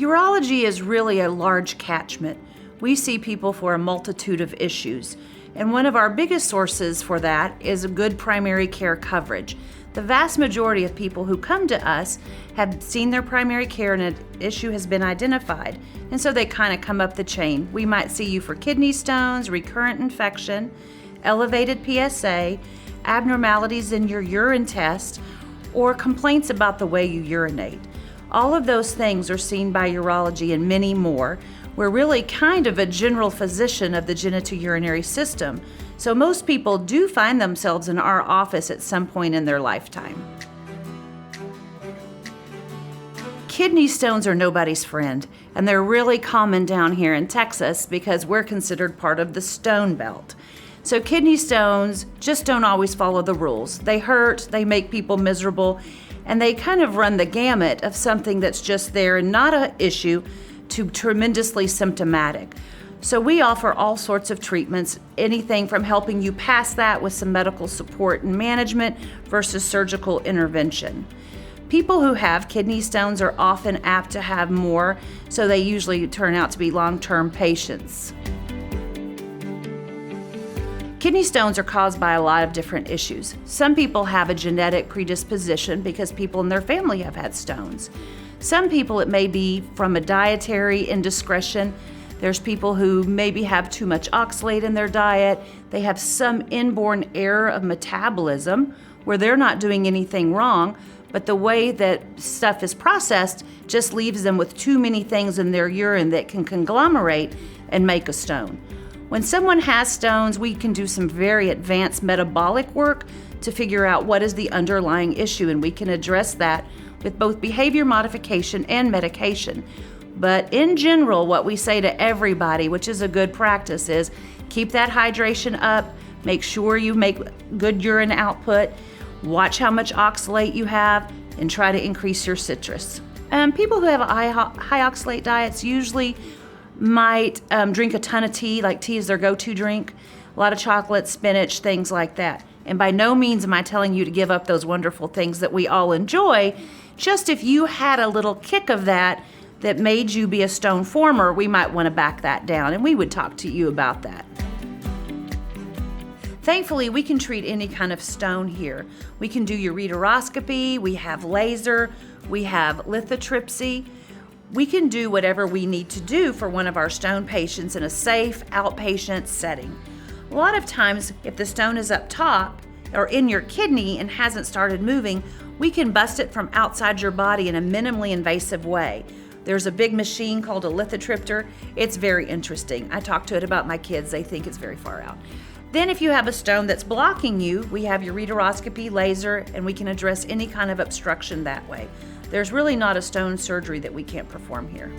Urology is really a large catchment. We see people for a multitude of issues, and one of our biggest sources for that is a good primary care coverage. The vast majority of people who come to us have seen their primary care and an issue has been identified, and so they kind of come up the chain. We might see you for kidney stones, recurrent infection, elevated PSA, abnormalities in your urine test, or complaints about the way you urinate. All of those things are seen by urology and many more. We're really kind of a general physician of the genitourinary system, so most people do find themselves in our office at some point in their lifetime. Kidney stones are nobody's friend, and they're really common down here in Texas because we're considered part of the stone belt. So kidney stones just don't always follow the rules. They hurt, they make people miserable, and they kind of run the gamut of something that's just there and not an issue to tremendously symptomatic. So we offer all sorts of treatments, anything from helping you pass that with some medical support and management versus surgical intervention. People who have kidney stones are often apt to have more, so they usually turn out to be long-term patients. Kidney stones are caused by a lot of different issues. Some people have a genetic predisposition because people in their family have had stones. Some people it may be from a dietary indiscretion. There's people who maybe have too much oxalate in their diet. They have some inborn error of metabolism where they're not doing anything wrong, but the way that stuff is processed just leaves them with too many things in their urine that can conglomerate and make a stone. When someone has stones, we can do some very advanced metabolic work to figure out what is the underlying issue, and we can address that with both behavior modification and medication. But in general, what we say to everybody, which is a good practice, is keep that hydration up, make sure you make good urine output, watch how much oxalate you have, and try to increase your citrus. People who have high oxalate diets usually might drink a ton of tea, like tea is their go-to drink, a lot of chocolate, spinach, things like that. And by no means am I telling you to give up those wonderful things that we all enjoy. Just if you had a little kick of that made you be a stone former, we might want to back that down, and we would talk to you about that. Thankfully, we can treat any kind of stone here. We can do ureteroscopy, we have laser, we have lithotripsy. We can do whatever we need to do for one of our stone patients in a safe outpatient setting. A lot of times, if the stone is up top or in your kidney and hasn't started moving, we can bust it from outside your body in a minimally invasive way. There's a big machine called a lithotripter. It's very interesting. I talk to it about my kids. They think it's very far out. Then if you have a stone that's blocking you, we have ureteroscopy, laser, and we can address any kind of obstruction that way. There's really not a stone surgery that we can't perform here.